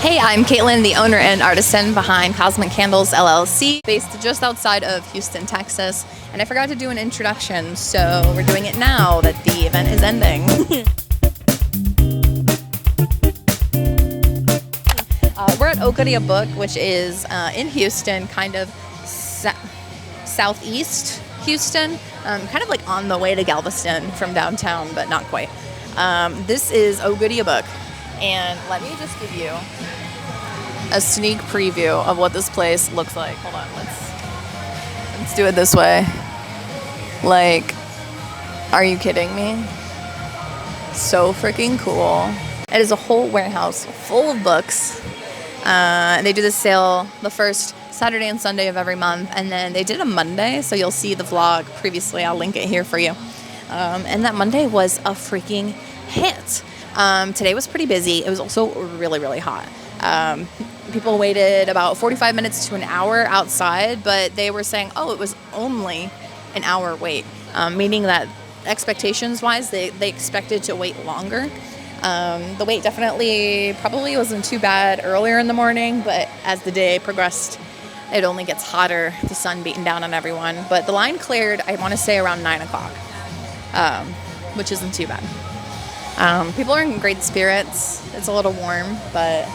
Hey, I'm Caitlin, the owner and artisan behind 𝐒𝐿𝐚𝐥 LLC, based just outside of Houston, Texas. And I forgot to do an introduction, so we're doing it now that the event is ending. We're at Oh Goodie A Book, which is in Houston, kind of southeast Houston, kind of like on the way to Galveston from downtown, but not quite. This is Oh Goodie A Book, and let me just give you a sneak preview of what this place looks like. Hold on, let's do it this way. Like, are you kidding me? So freaking cool. It is a whole warehouse full of books. They do the sale the first Saturday and Sunday of every month, and then they did a Monday, so you'll see the vlog previously. I'll link it here for you. And that Monday was a freaking hit. Today was pretty busy. It was also really, really hot. People waited about 45 minutes to an hour outside, but they were saying, oh, it was only an hour wait, meaning that expectations-wise, they expected to wait longer. The wait definitely probably wasn't too bad earlier in the morning, but as the day progressed, it only gets hotter, the sun beating down on everyone. But the line cleared, I want to say, around 9 o'clock, which isn't too bad. People are in great spirits. It's a little warm, but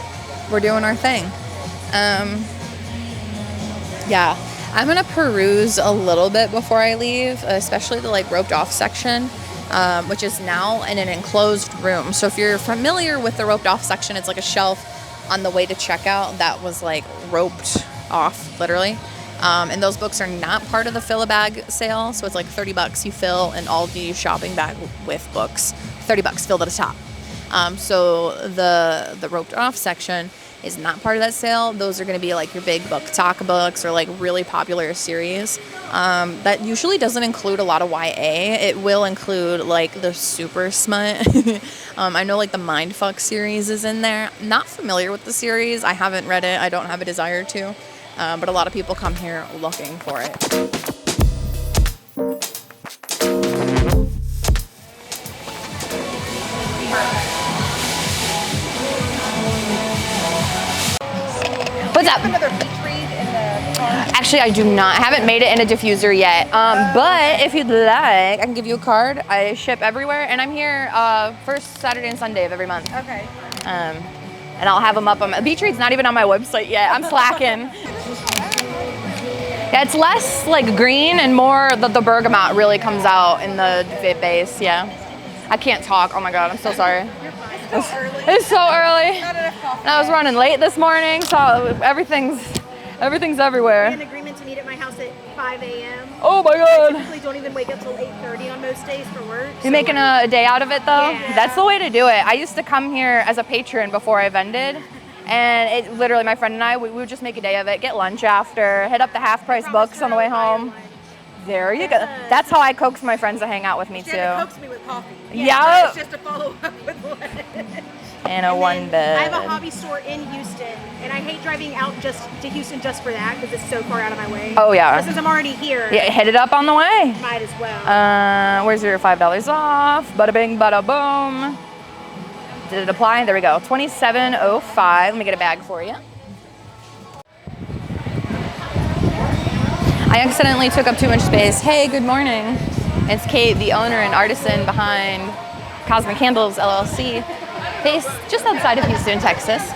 we're doing our thing. Yeah, I'm gonna peruse a little bit before I leave, especially the roped off section, which is now in an enclosed room. So if you're familiar with the roped off section, it's like a shelf on the way to checkout that was roped off, literally. And those books are not part of the fill a bag sale, so it's like $30 you fill an all-day shopping bag with books. $30 filled at the top. So the roped off section is not part of that sale. Those are going to be your big book talk books or really popular series. That usually doesn't include a lot of YA. It will include the super smut. I know the Mindfuck series is in there. Not familiar with the series. I haven't read it. I don't have a desire to. But a lot of people come here looking for it. What's up? Another beach read in the car? Actually, I do not. I haven't made it in a diffuser yet. But if you'd like, I can give you a card. I ship everywhere, and I'm here first Saturday and Sunday of every month. Okay. And I'll have them up on my beach read's not even on my website yet. I'm slacking. Yeah, it's less green and more the bergamot really comes out in the base. Yeah. I can't talk. Oh my god, I'm so sorry. It's so early. Not enough coffee. And I was running late this morning, so everything's everywhere. We had an agreement to meet at my house at 5 a.m. Oh my I god. typically don't even wake up till 8:30 on most days for work. You're making a day out of it though? Yeah. That's the way to do it. I used to come here as a patron before I vended. And it literally, my friend and I, we would just make a day of it, get lunch after, hit up the half-price books on the way home. There you go. That's how I coax my friends to hang out with me too. She had to coax me with coffee. Yeah. It's just to follow up with lunch. And a one bed. I have a hobby store in Houston, and I hate driving out just to Houston just for that because it's so far out of my way. Oh yeah. But since I'm already here, Yeah, hit it up on the way. might as well. Where's your $5 off? Bada bing, bada boom. Did it apply? There we go. $27.05. Let me get a bag for you. I accidentally took up too much space. Hey, good morning. It's Kate, the owner and artisan behind 𝐒𝐿𝐚𝐥 LLC, based just outside of Houston, Texas.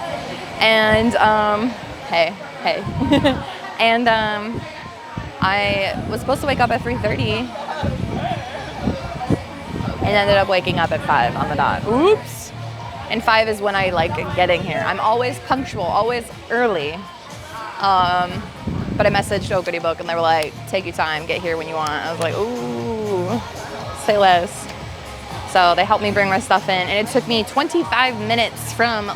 And hey. And I was supposed to wake up at 3:30 and ended up waking up at 5 on the dot. Oops. And 5 is when I like getting here. I'm always punctual, always early. But I messaged Oh Goodie Book and they were like, take your time, get here when you want. I was like, ooh, say less. So they helped me bring my stuff in, and it took me 25 minutes from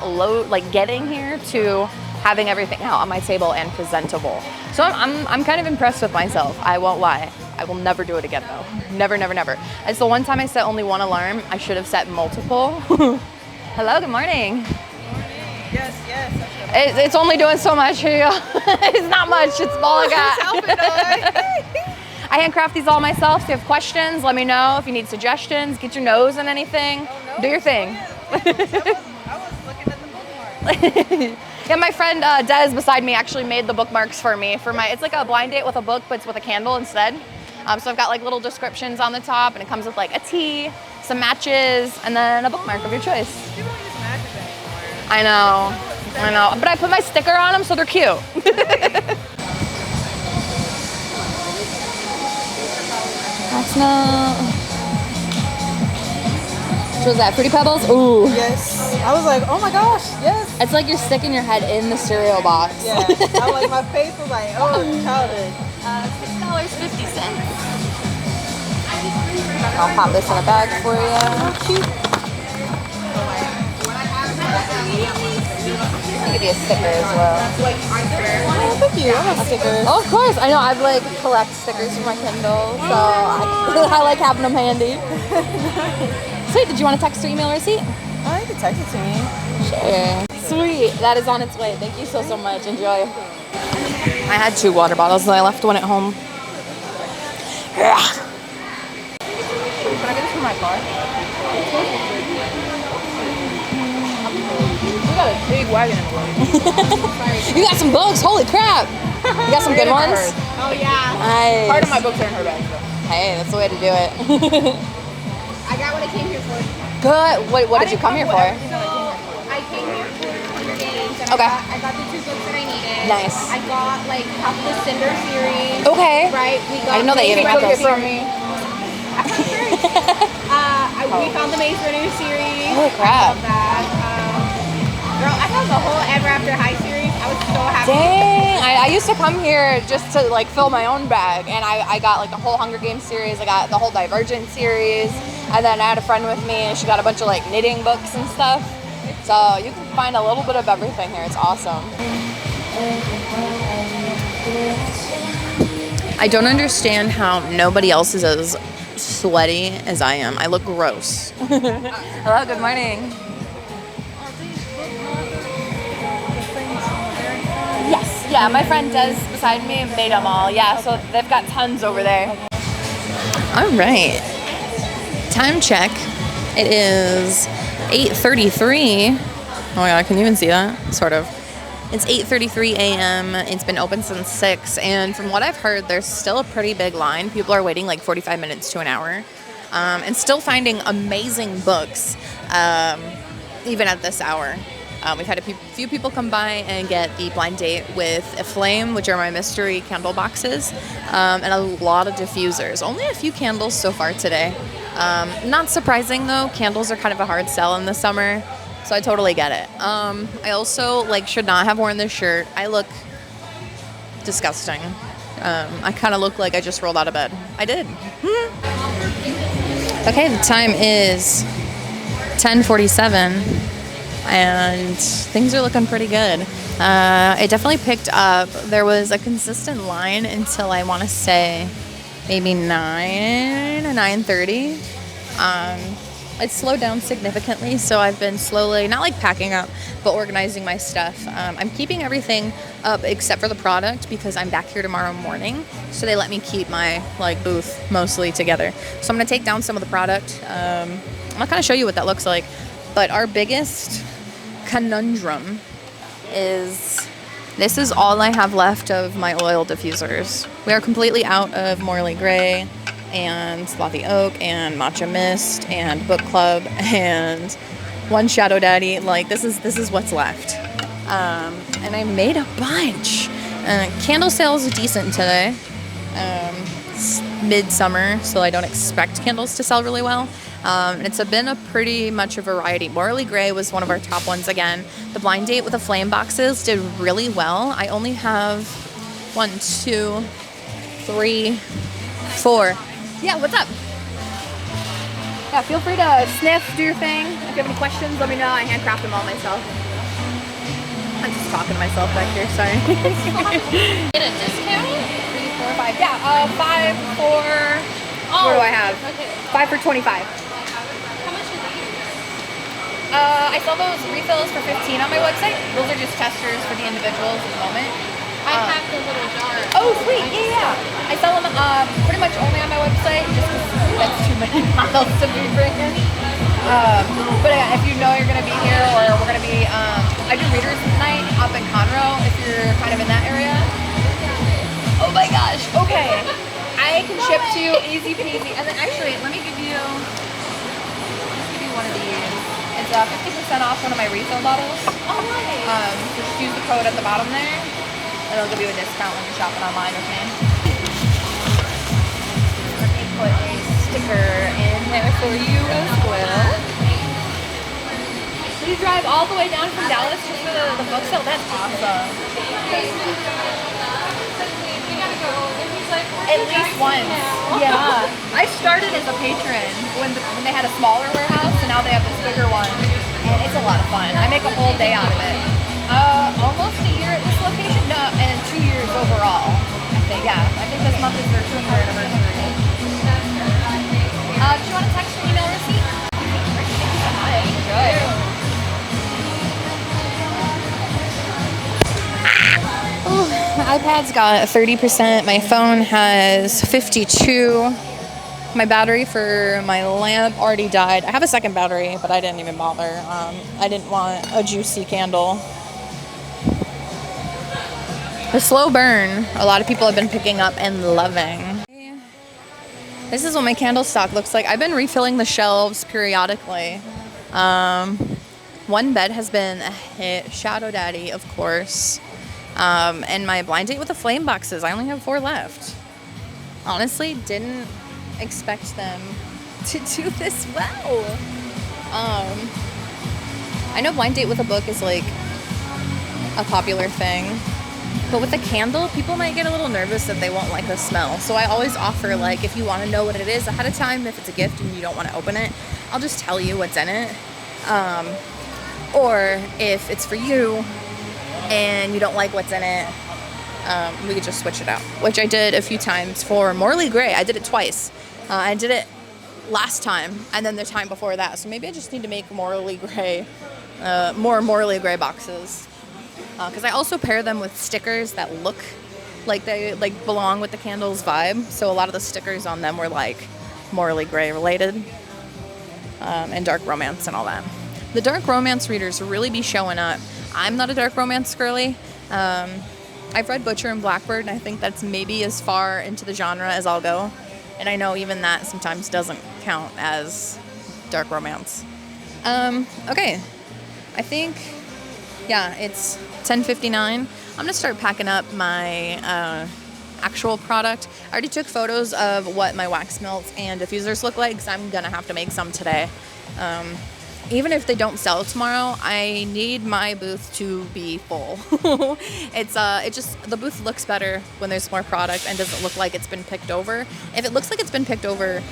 getting here to having everything out on my table and presentable. So I'm kind of impressed with myself. I won't lie. I will never do it again though. Never, never, never. It's the one time I set only one alarm. I should have set multiple. Hello, good morning. Yes. It's only doing so much. Here you go. It's not much. It's all I got. I handcraft these all myself. So if you have questions, let me know. If you need suggestions, get your nose in anything. Do your thing. I was looking at the bookmark. Yeah, my friend Des beside me actually made the bookmarks for me for my. It's like a blind date with a book, but it's with a candle instead. So I've got like little descriptions on the top, and it comes with like a tea, some matches, and then a bookmark of your choice. People don't use matches anymore. I know, but I put my sticker on them so they're cute. That's not. What was that? Fruity Pebbles? Ooh. Yes. I was like, oh my gosh, yes. It's like you're sticking your head in the cereal box. Yeah. I like, my face was like, oh, childhood. $6.50. I'll pop this in a bag for you. Oh, cute. I'll give you a sticker as well. Oh, thank you. I love stickers. Oh, of course. I know. I've like collect stickers for my Kindle, so I like having them handy. Sweet. Did you want to text or email receipt? Oh, you can text it to me. Sure. Sweet. That is on its way. Thank you so much. Enjoy. I had 2 water bottles and I left one at home. Can I get this from my car? We got a big wagon in the way. You got some books. Holy crap. You got some good ones? Oh yeah. Nice. Part of my books are in her bag, though. Hey, that's the way to do it. I got what I came here for. Good. What did you come here for? So I came here for Hunger Games. And Okay. I got the 2 books that I needed. Nice. I got like half of the Cinder series. Okay. Right. We got I didn't know that you even had those. From me. We found the Maze Runner series. Holy crap. I love that. Girl, I found the whole Ever After High series. I was so happy. Dang. I used to come here just to like fill my own bag, and I got like the whole Hunger Games series. I got the whole Divergent series, and then I had a friend with me, and she got a bunch of like knitting books and stuff. So you can find a little bit of everything here. It's awesome. I don't understand how nobody else is as sweaty as I am. I look gross. Hello, good morning. Yes, yeah, my friend Des beside me made them all. Yeah, so they've got tons over there. All right, time check. It is 8:33. Oh my God, can you even see that? Sort of. It's 8:33 a.m. It's been open since 6, and from what I've heard, there's still a pretty big line. People are waiting like 45 minutes to an hour, and still finding amazing books, even at this hour. We've had a few people come by and get the blind date with a flame, which are my mystery candle boxes, and a lot of diffusers. Only a few candles so far today. Not surprising though, candles are kind of a hard sell in the summer. So I totally get it. I also should not have worn this shirt. I look disgusting. I kind of look like I just rolled out of bed. I did. Okay, the time is 10:47, and things are looking pretty good. It definitely picked up. There was a consistent line until I want to say maybe 9 or 9:30. It's slowed down significantly, so I've been slowly, not like packing up, but organizing my stuff. I'm keeping everything up except for the product because I'm back here tomorrow morning, so they let me keep my booth mostly together. So I'm gonna take down some of the product. I'm not gonna show you what that looks like, but our biggest conundrum is this is all I have left of my oil diffusers. We are completely out of Morley Gray and Slothy Oak and Matcha Mist and Book Club and one Shadow Daddy. This is what's left. And I made a bunch. Candle sales are decent today. It's midsummer, so I don't expect candles to sell really well. It's been a pretty much a variety. Morley Gray was one of our top ones again. The blind date with the flame boxes did really well. I only have 1, 2, 3, 4. Yeah, what's up? Yeah, feel free to sniff, do your thing. If you have any questions, let me know. I handcraft them all myself. I'm just talking to myself back here, sorry. Get a discount? 3, 4, 5. Yeah, 5 for... what do I have? Okay. 5 for $25. How much are these? I sell those refills for $15 on my website. Those are just testers for the individuals at the moment. I have the little jar. Oh, sweet. Yeah. I sell them pretty much only on my website just because that's too many miles to be bringing. But if you know you're going to be here or we're going to be, I do readers night up in you're kind of in that area. Oh my gosh, okay. I can ship to you easy peasy. And then actually, let me give you one of these. It's 50% off one of my refill bottles. Oh, nice. So just use the code at the bottom there. And it'll give you a discount when you're shopping online with me. Let me put a sticker in there for you as well. Did you drive all the way down from Dallas just for the book sale? That's awesome. At least once. Yeah. I started as a patron when they had a smaller warehouse, and now they have this bigger one. And it's a lot of fun. I make a whole day out of it. Almost a year at this location, no, and 2 years overall. I think, yeah. I think this month is their 2-year anniversary. Do you want to text or email receipt? Good. My iPad's got 30%. My phone has 52. My battery for my lamp already died. I have a second battery, but I didn't even bother. I didn't want a juicy candle. The slow burn, a lot of people have been picking up and loving. This is what my candle stock looks like. I've been refilling the shelves periodically. One bed has been a hit. Shadow Daddy, of course. And my blind date with the flame boxes. I only have 4 left. Honestly, didn't expect them to do this well. I know blind date with a book is like a popular thing, but with a candle, people might get a little nervous that they won't like the smell. So I always offer, like, if you want to know what it is ahead of time, if it's a gift and you don't want to open it, I'll just tell you what's in it. Or if it's for you and you don't like what's in it, we could just switch it out, which I did a few times for Morley Gray. I did it twice. I did it last time and then the time before that. So maybe I just need to make Morley Gray, more Morley Gray boxes. Because I also pair them with stickers that look like they belong with the candle's vibe. So a lot of the stickers on them were like Morley Gray related, and dark romance and all that. The dark romance readers really be showing up. I'm not a dark romance girly. I've read Butcher and Blackbird, and I think that's maybe as far into the genre as I'll go. And I know even that sometimes doesn't count as dark romance. Okay, I think, yeah, it's 10:59. I'm gonna start packing up my actual product. I already took photos of what my wax melts and diffusers look like, because I'm gonna have to make some today. Even if they don't sell tomorrow, I need my booth to be full. It just, the booth looks better when there's more product and doesn't look like it's been picked over. If it looks like it's been picked over,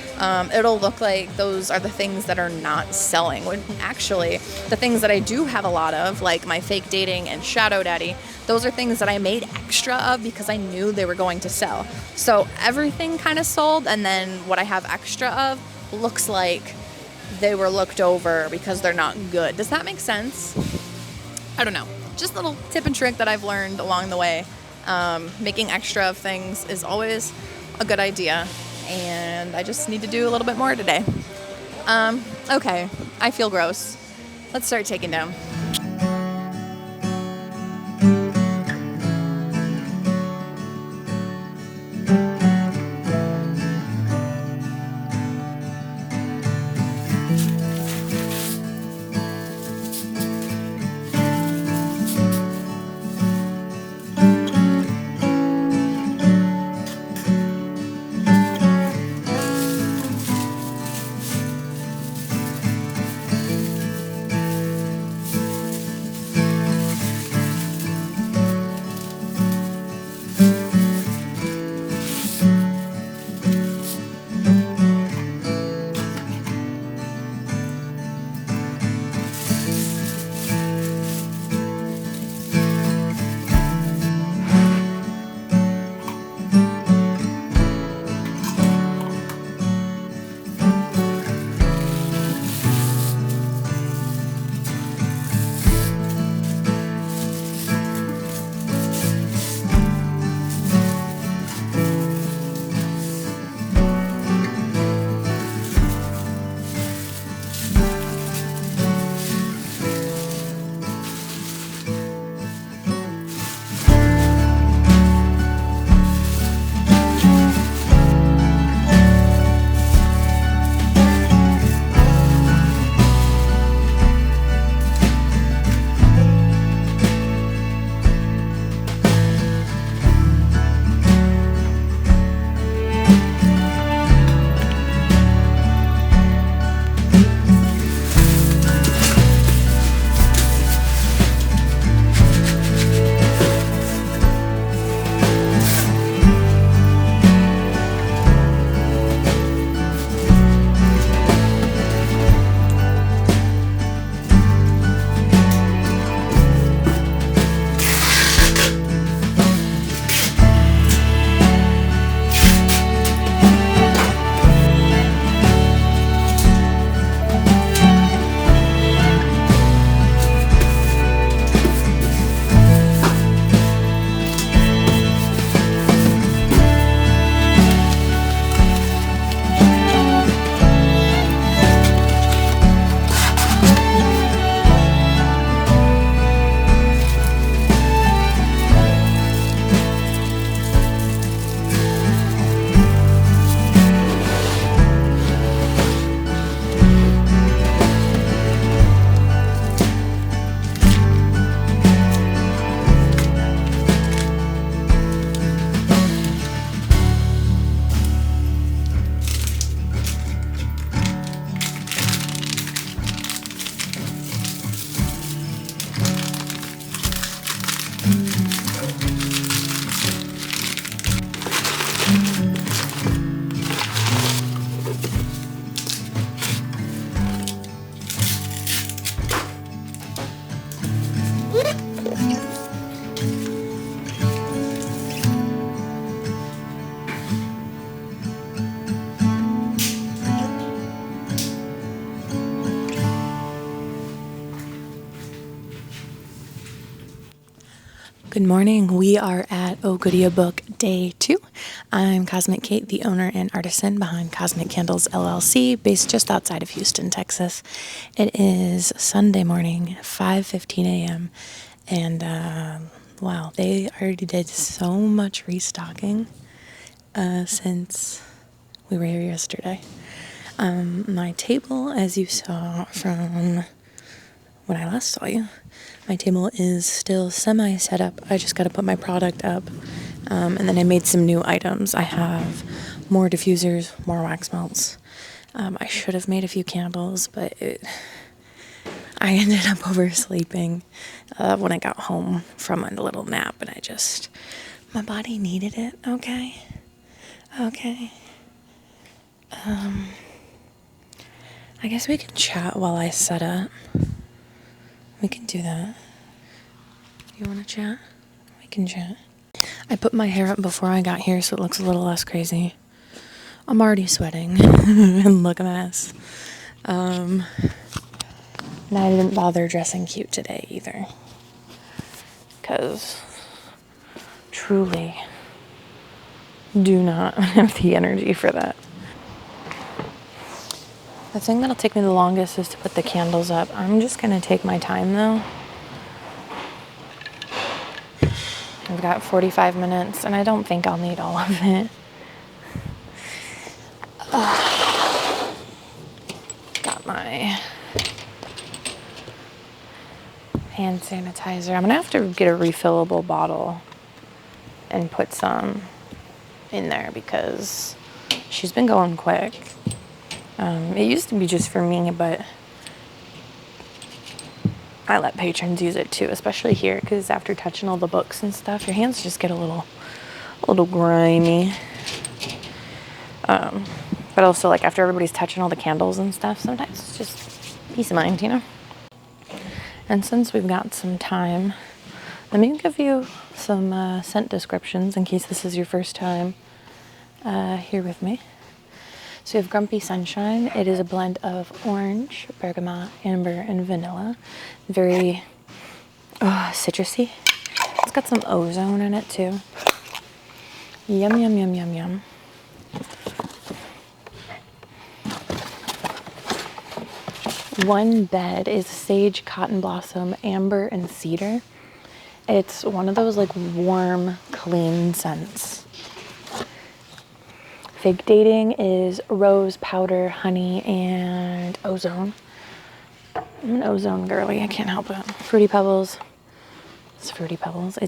it'll look like those are the things that are not selling. When actually, the things that I do have a lot of, like my fake dating and Shadow Daddy, those are things that I made extra of because I knew they were going to sell. So everything kind of sold, and then what I have extra of looks like they were looked over because they're not good. Does that make sense? I don't know. Just a little tip and trick that I've learned along the way. Making extra of things is always a good idea, and I just need to do a little bit more today. Okay, I feel gross. Let's start taking down. Good morning. We are at Oh Goodie A Book Day 2. I'm Cosmic Kate, the owner and artisan behind Cosmic Candles LLC, based just outside of Houston, Texas. It is Sunday morning, 5:15 a.m. And wow, they already did so much restocking since we were here yesterday. My table, as you saw from when I last saw you, my table is still semi set up. I just got to put my product up. And then I made some new items. I have more diffusers, more wax melts. I should have made a few candles, but I ended up oversleeping when I got home from a little nap, and my body needed it, okay? Okay. I guess we can chat while I set up. We can do that. You want to chat? We can chat. I put my hair up before I got here so it looks a little less crazy. I'm already sweating and look a mess. And I didn't bother dressing cute today either. Because truly do not have the energy for that. The thing that'll take me the longest is to put the candles up. I'm just going to take my time though. I've got 45 minutes and I don't think I'll need all of it. Got my hand sanitizer. I'm going to have to get a refillable bottle and put some in there because she's been going quick. It used to be just for me, but I let patrons use it too, especially here, because after touching all the books and stuff, your hands just get a little grimy. But also, like, after everybody's touching all the candles and stuff, sometimes it's just peace of mind, you know? And since we've got some time, let me give you some scent descriptions in case this is your first time here with me. So you have Grumpy Sunshine. It is a blend of orange, bergamot, amber, and vanilla. Very citrusy. It's got some ozone in it too. Yum, yum, yum, yum, yum. One Bed is sage, cotton blossom, amber, and cedar. It's one of those like warm, clean scents. Fig Dating is rose, powder, honey, and ozone. I'm an ozone girly, I can't help it. Fruity Pebbles. It's Fruity Pebbles.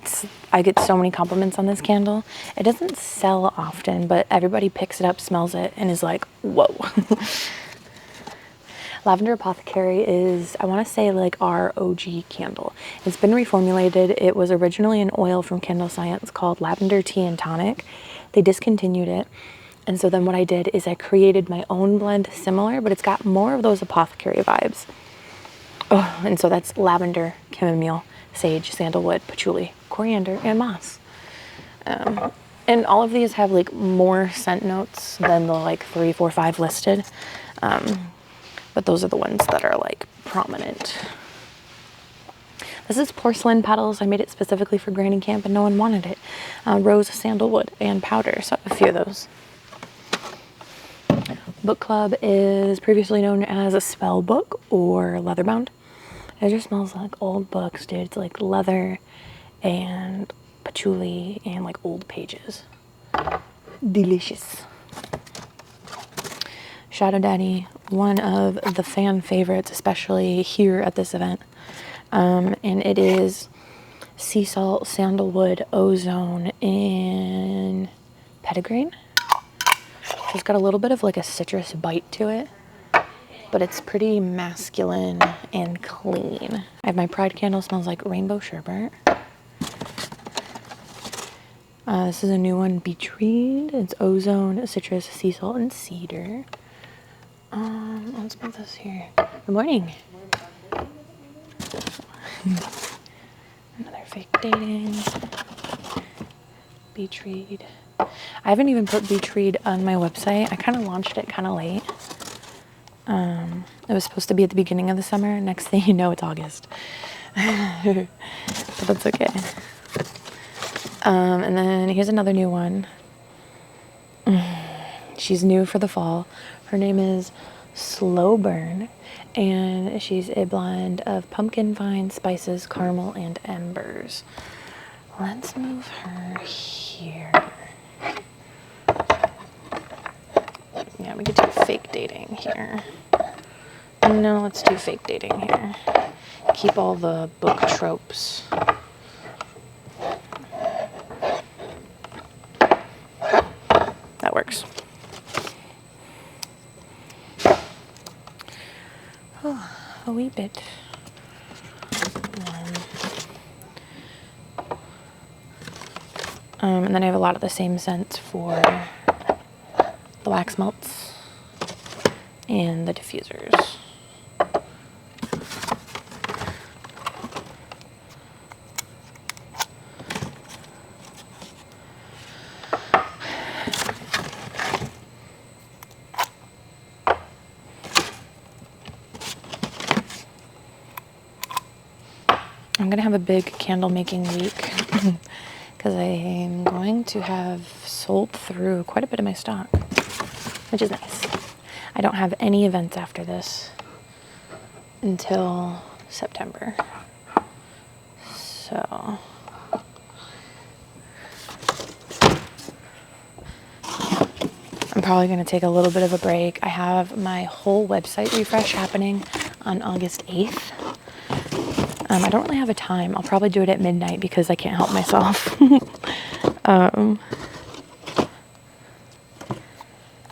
I get so many compliments on this candle. It doesn't sell often, but everybody picks it up, smells it, and is like, whoa. Lavender Apothecary is, I want to say, like our OG candle. It's been reformulated. It was originally an oil from Candle Science called Lavender Tea and Tonic. They discontinued it. And so then what I did is I created my own blend similar, but it's got more of those apothecary vibes. Oh, and so that's lavender, chamomile, sage, sandalwood, patchouli, coriander, and moss. And all of these have like more scent notes than the like 3, 4, 5 listed. But those are the ones that are like prominent. This is Porcelain Petals. I made it specifically for Granny Camp and no one wanted it. Rose, sandalwood, and powder. So I have a few of those. Book Club is previously known as a spell book or leatherbound. It just smells like old books, dude. It's like leather and patchouli and like old pages. Delicious. Shadow Daddy, one of the fan favorites, especially here at this event. And it is sea salt, sandalwood, ozone, and petitgrain. It's got a little bit of like a citrus bite to it, but it's pretty masculine and clean. I have my Pride candle, smells like rainbow sherbet. This is a new one, Beach Read. It's ozone, citrus, sea salt, and cedar. Let's put this here. Good morning. Another Fig Dating. Beach Read. I haven't even put Beach Read on my website. I kind of launched it kind of late. It was supposed to be at the beginning of the summer. Next thing you know, it's August. But that's okay. And then here's another new one. She's new for the fall. Her name is Slow Burn, and she's a blend of pumpkin vine, spices, caramel, and embers. Let's move her here. Yeah, we could do fake dating here. No, let's do fake dating here. Keep all the book tropes. That works. Oh, a wee bit. And then I have a lot of the same scents for the wax melts and the diffusers. I'm gonna have a big candle making week because I am going to have sold through quite a bit of my stock, which is nice. I don't have any events after this until September. So I'm probably going to take a little bit of a break. I have my whole website refresh happening on August 8th. I don't really have a time. I'll probably do it at midnight because I can't help myself.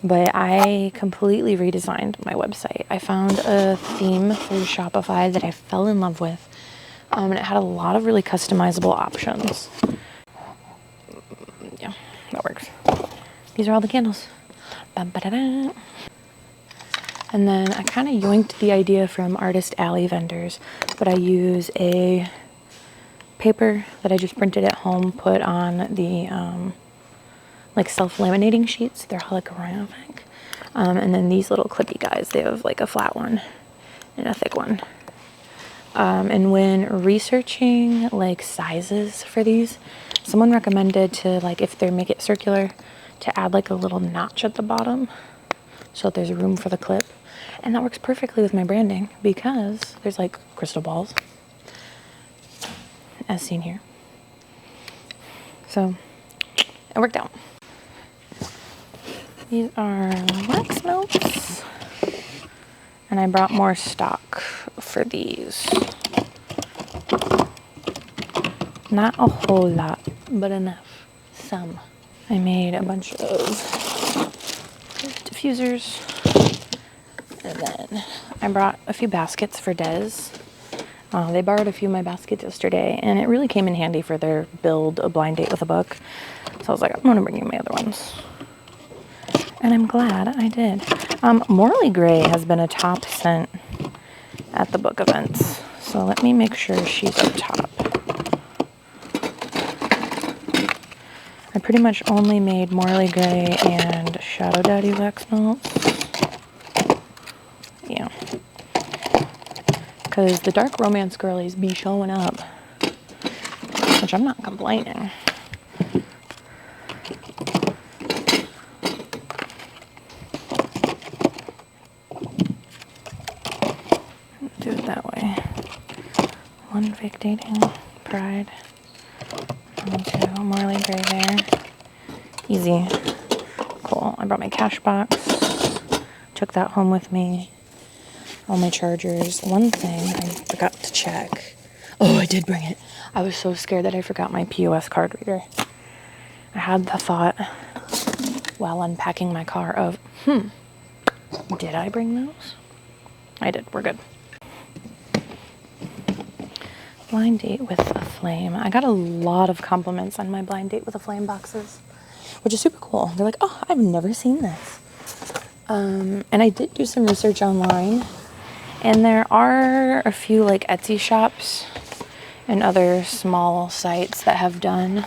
But I completely redesigned my website. I found a theme through Shopify that I fell in love with. And it had a lot of really customizable options. Yeah, that works. These are all the candles. Ba-ba-da-da. And then I kind of yoinked the idea from Artist Alley vendors, but I use a paper that I just printed at home, put on the like self-laminating sheets. They're holographic. And then these little clippy guys, they have like a flat one and a thick one. And when researching like sizes for these, someone recommended to, like, if they make it circular, to add like a little notch at the bottom so that there's room for the clip. And that works perfectly with my branding because there's like crystal balls, as seen here. So it worked out. These are wax melts, and I brought more stock for these. Not a whole lot, but enough. Some. I made a bunch of diffusers, and then I brought a few baskets for Des. They borrowed a few of my baskets yesterday, and it really came in handy for their build a blind date with a book. So I was like, I'm gonna bring you my other ones. And I'm glad I did. Morley Gray has been a top scent at the book events. So let me make sure she's up top. I pretty much only made Morley Gray and Shadow Daddy wax melts. Yeah. Because the dark romance girlies be showing up, which I'm not complaining. Do it that way. One fake dating, pride, and two Morley Gray there. Easy. Cool. I brought my cash box. Took that home with me. All my chargers. One thing I forgot to check. Oh, I did bring it. I was so scared that I forgot my POS card reader. I had the thought while unpacking my car of, did I bring those? I did. We're good. Blind date with a flame. I got a lot of compliments on my blind date with a flame boxes, which is super cool. They're like, oh, I've never seen this. And I did do some research online, and there are a few like Etsy shops and other small sites that have done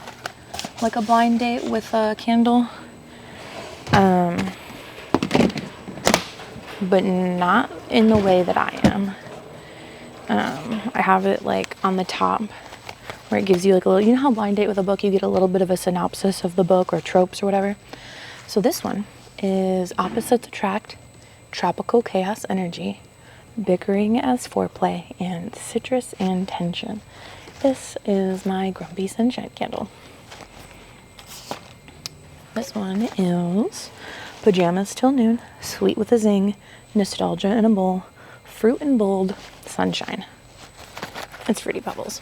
like a blind date with a candle. But not in the way that I am. I have it like on the top where it gives you like a little, you know how blind date with a book, you get a little bit of a synopsis of the book or tropes or whatever. So this one is Opposites Attract, Tropical Chaos Energy, Bickering as Foreplay, and Citrus and Tension. This is my Grumpy Sunshine candle. This one is Pajamas Till Noon, Sweet with a Zing, Nostalgia in a Bowl, Fruit and Bold, Sunshine. It's Fruity Pebbles.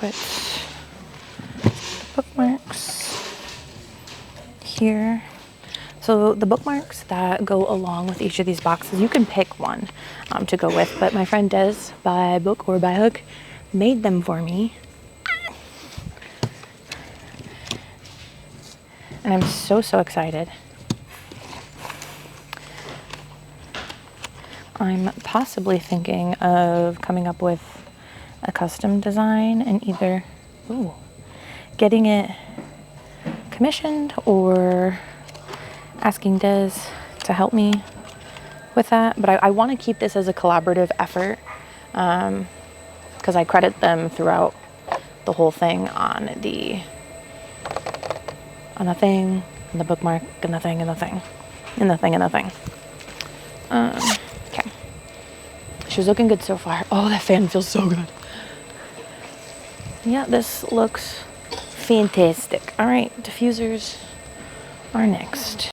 Put bookmarks here. So the bookmarks that go along with each of these boxes, you can pick one to go with, but my friend Des, by Book or by Hook, made them for me. And I'm so excited. I'm possibly thinking of coming up with a custom design and either getting it commissioned or asking Des to help me with that. But I want to keep this as a collaborative effort because I credit them throughout the whole thing on the thing, and the bookmark, and the thing, and the thing, and the thing, and the thing. Okay. She's looking good so far. Oh, that fan feels so good. Yeah, this looks fantastic. All right, diffusers are next.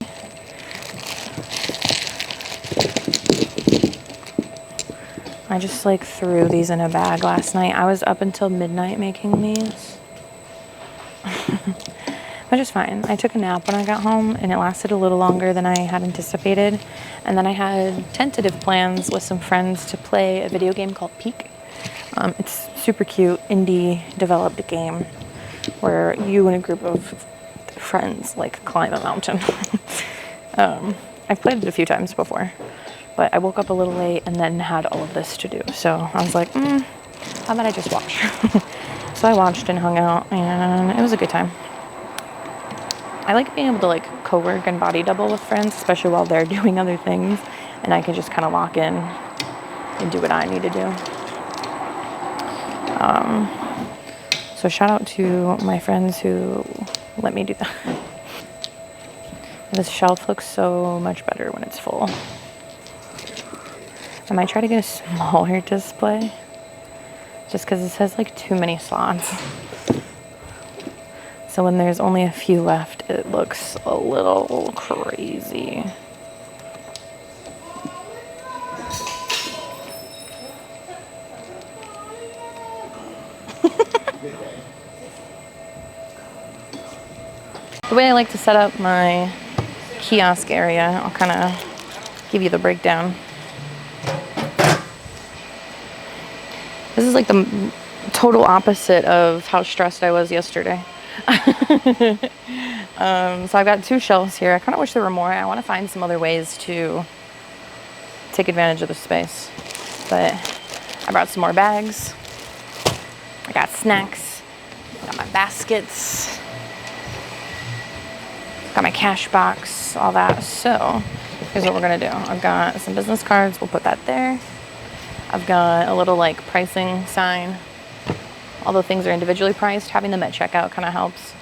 I just like threw these in a bag last night. I was up until midnight making these. Which is fine. I took a nap when I got home and it lasted a little longer than I had anticipated. And then I had tentative plans with some friends to play a video game called Peak. It's super cute, indie developed game where you and a group of friends like climb a mountain. I've played it a few times before, but I woke up a little late and then had all of this to do. So I was like, how about I just watch? So I watched and hung out and it was a good time. I like being able to like co-work and body double with friends, especially while they're doing other things, and I can just kind of lock in and do what I need to do. So shout out to my friends who let me do that. This shelf looks so much better when it's full. I might try to get a smaller display, just because this has like too many slots. So when there's only a few left, it looks a little crazy. The way I like to set up my kiosk area, I'll kind of give you the breakdown. This is like the total opposite of how stressed I was yesterday. So I've got 2 shelves here. I kind of wish there were more. I want to find some other ways to take advantage of the space. But I brought some more bags. I got snacks. Got my baskets. Got my cash box, all that. So here's what we're gonna do. I've got some business cards. We'll put that there. I've got a little like pricing sign. Although things are individually priced, having them at checkout kind of helps.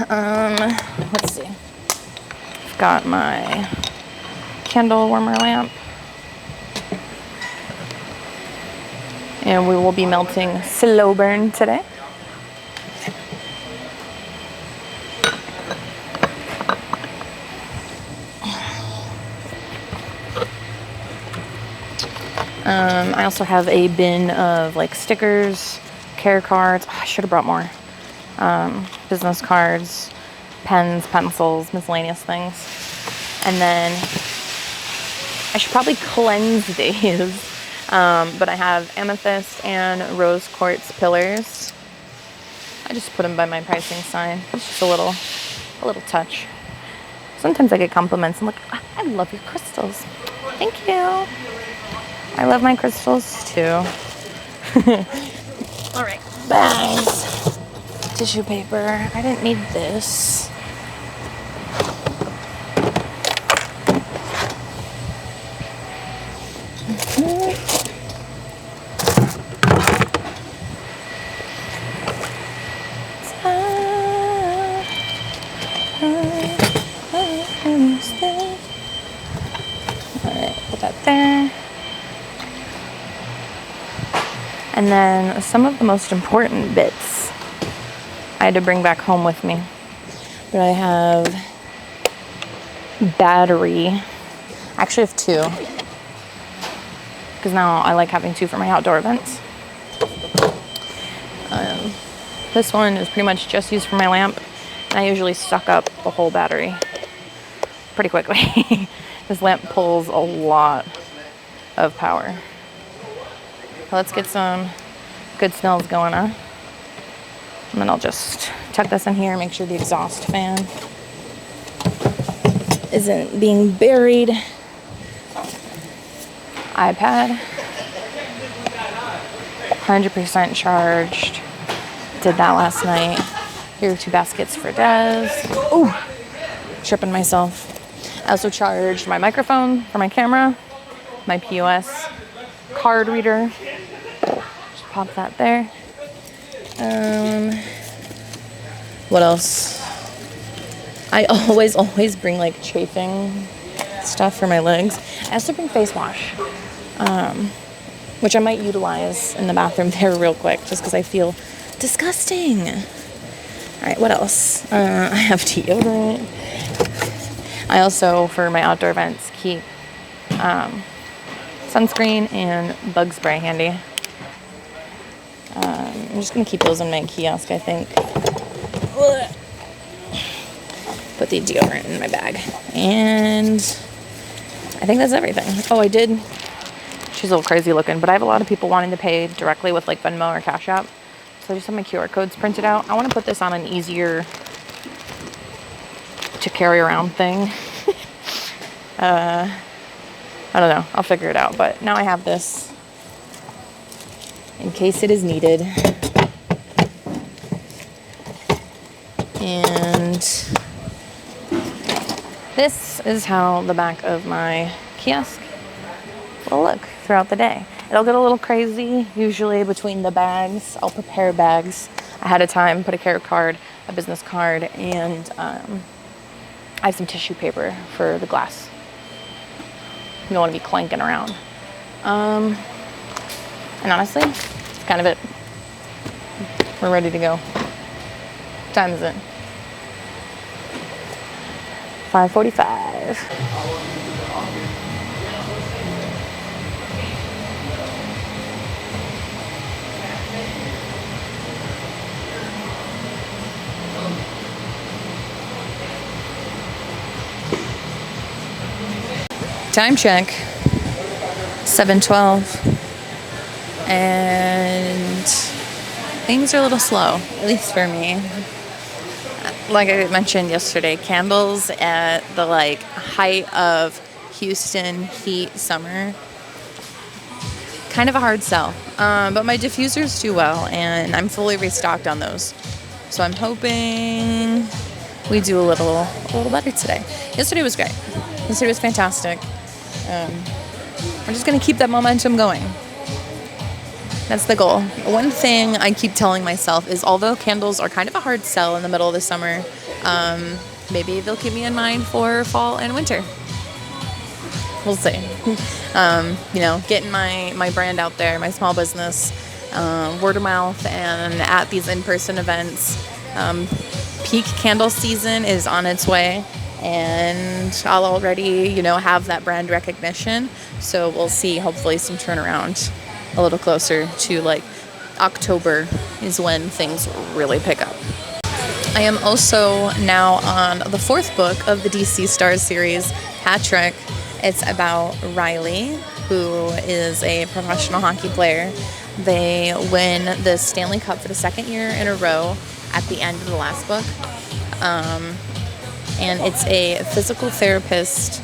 Let's see. I've got my candle warmer lamp. And we will be melting slow burn today. I also have a bin of like stickers, care cards. Oh, I should have brought more. Business cards, pens, pencils, miscellaneous things. And then I should probably cleanse these. But I have amethyst and rose quartz pillars. I just put them by my pricing sign. It's just a little touch. Sometimes I get compliments. I'm like, I love your crystals. Thank you. I love my crystals too. All right. Bags. Tissue paper. I didn't need this. Alright, put that there. And then some of the most important bits I had to bring back home with me. But I have battery. I actually have two. Because now I like having two for my outdoor events. This one is pretty much just used for my lamp. And I usually suck up the whole battery pretty quickly. This lamp pulls a lot of power. Let's get some good smells going on. And then I'll just tuck this in here, make sure the exhaust fan isn't being buried. iPad, 100% charged. Did that last night. Here are 2 baskets for Des. Ooh, tripping myself. I also charged my microphone for my camera, my POS card reader. Just pop that there. What else? I always bring like chafing stuff for my legs. I also bring face wash, which I might utilize in the bathroom there real quick just because I feel disgusting. All right, what else? I have deodorant. I also, for my outdoor events, keep sunscreen and bug spray handy. I'm just gonna keep those in my kiosk, I think. Put the deodorant in my bag. And I think that's everything. Oh, I did. She's a little crazy looking, but I have a lot of people wanting to pay directly with like Venmo or Cash App. So I just have my QR codes printed out. I want to put this on an easier to carry around thing. I don't know. I'll figure it out. But now I have this in case it is needed. And this is how the back of my kiosk will look throughout the day. It'll get a little crazy, usually between the bags. I'll prepare bags ahead of time, put a care card, a business card, and I have some tissue paper for the glass. You don't want to be clanking around. And honestly, that's kind of it. We're ready to go. What time is it? 5:45. Time check, 7:12, and things are a little slow, at least for me. Like I mentioned yesterday, candles at the like height of Houston heat summer, kind of a hard sell, but my diffusers do well, and I'm fully restocked on those. So I'm hoping we do a little better today. Yesterday was great. Yesterday was fantastic. We're just going to keep that momentum going. That's the goal. One thing I keep telling myself is although candles are kind of a hard sell in the middle of the summer, maybe they'll keep me in mind for fall and winter. We'll see. Getting my brand out there, my small business, word of mouth, and at these in-person events. Peak candle season is on its way. And I'll already, have that brand recognition. So we'll see, hopefully, some turnaround a little closer to like October is when things really pick up. I am also now on the 4th book of the DC Stars series, Hat Trick. It's about Riley, who is a professional hockey player. They win the Stanley Cup for the 2nd year in a row at the end of the last book. And it's a physical therapist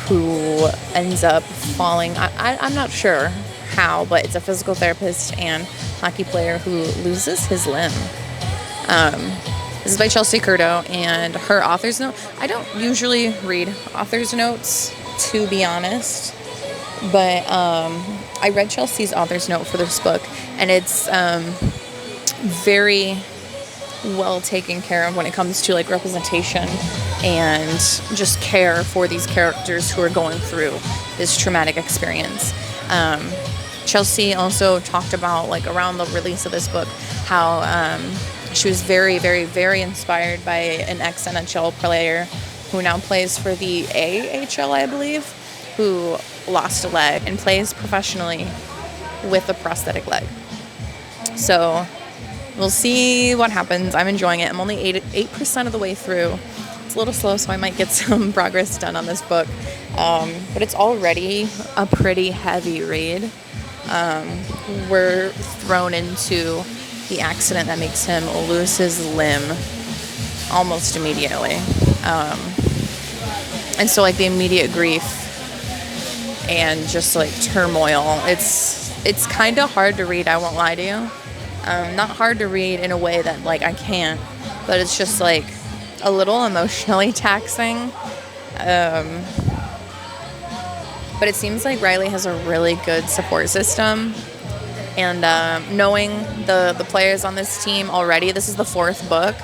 who ends up falling. I'm not sure how, but it's a physical therapist and hockey player who loses his limb. This is by 𝐒𝐿𝐲 𝐒𝐇𝐎𝐏, and her author's note. I don't usually read author's notes, to be honest, but I read 𝐒𝐿𝐲's author's note for this book, and it's very well taken care of when it comes to like representation and just care for these characters who are going through this traumatic experience. 𝐒𝐿𝐲 also talked about, like, around the release of this book, how she was very, very, very inspired by an ex-NHL player who now plays for the AHL, I believe, who lost a leg and plays professionally with a prosthetic leg. So we'll see what happens. I'm enjoying it. I'm only 8% of the way through. It's a little slow, so I might get some progress done on this book. But it's already a pretty heavy read. We're thrown into the accident that makes him lose his limb almost immediately. And so, like, the immediate grief and just, like, turmoil. It's kind of hard to read, I won't lie to you. Not hard to read in a way that, like, I can't, but it's just, like, a little emotionally taxing. But it seems like Riley has a really good support system. And knowing the players on this team already, this is the 4th book.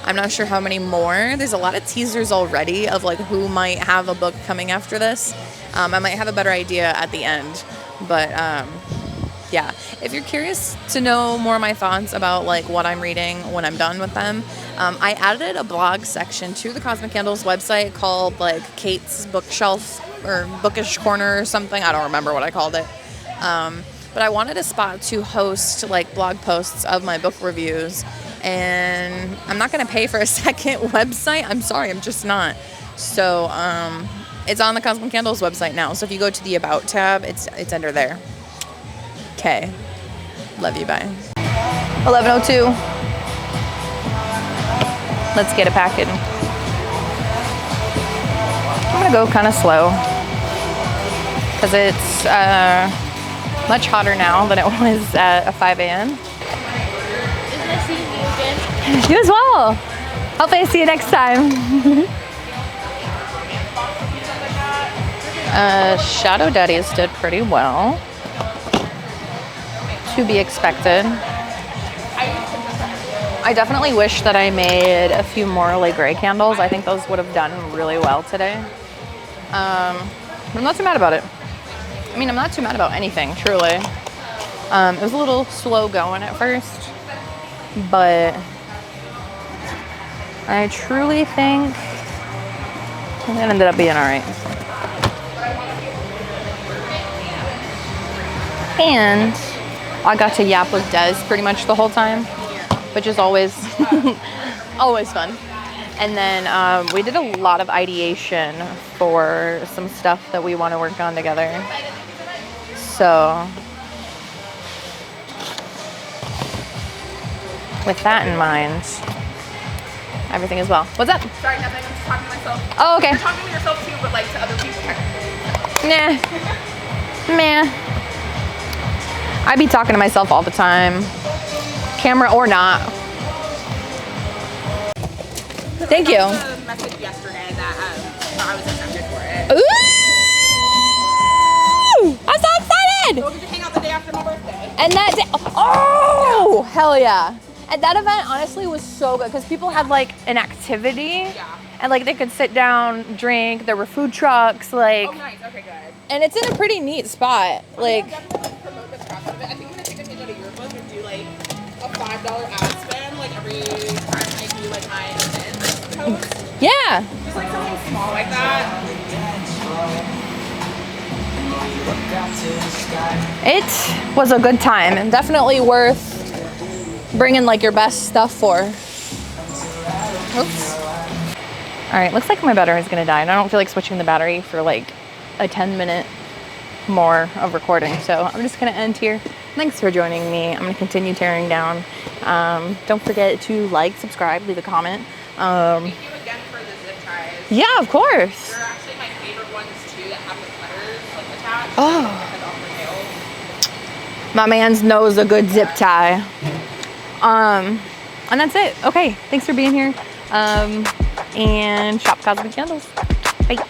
I'm not sure how many more. There's a lot of teasers already of, like, who might have a book coming after this. I might have a better idea at the end. But, yeah. If you're curious to know more of my thoughts about, like, what I'm reading when I'm done with them, I added a blog section to the Cosmic Candles website called, like, Kate's Bookshelf or Bookish Corner or something. I don't remember what I called it. But I wanted a spot to host, like, blog posts of my book reviews. And I'm not going to pay for a second website. I'm sorry, I'm just not. So it's on the Cosmic Candles website now. So if you go to the About tab, it's under there. Okay. Love you, bye. 11:02. Let's get it packing. I'm going to go kind of slow because it's much hotter now than it was at 5 a.m. Isn't I seeing you again? You as well. Hopefully I see you next time. Shadow Daddies did pretty well. To be expected. I definitely wish that I made a few more Le Gray candles. I think those would have done really well today. I'm not too mad about it. I mean, I'm not too mad about anything, truly. It was a little slow going at first, but I truly think it ended up being all right. And I got to yap with Des pretty much the whole time, which is always always fun. And then we did a lot of ideation for some stuff that we want to work on together. So with that in mind, everything is well. What's up? Sorry, nothing. I'm just talking to myself. Oh, okay. You're talking to yourself too, but like to other people technically. Nah. Meh. I be talking to myself all the time, camera or not. Thank you. I got a message yesterday that I was accepted for it. Ooh! I'm so excited! So we get to hang out the day after my birthday. And that day, oh, hell yeah. And that event honestly was so good because people had like an activity and like they could sit down, drink, there were food trucks, like. Oh, nice. Okay, good. And it's in a pretty neat spot. Like, Definitely promote the crap out of it. I think I'm gonna take a page out of your book and do like a $5 ad spend like every time I do like my event post. yeah. Just like something small like that. It was a good time and definitely worth bringing like your best stuff for. Oops. All right, looks like my battery is gonna die and I don't feel like switching the battery for like a 10-minute more of recording. So I'm just gonna end here. Thanks for joining me. I'm gonna continue tearing down. Don't forget to like, subscribe, leave a comment. Thank you again for the zip ties. Yeah, of course. They're actually my favorite ones too that have the cutters like attached. Oh. Like, off the My man's knows a good zip tie. And that's it. Okay, thanks for being here. And shop Cosmic Candles. Bye.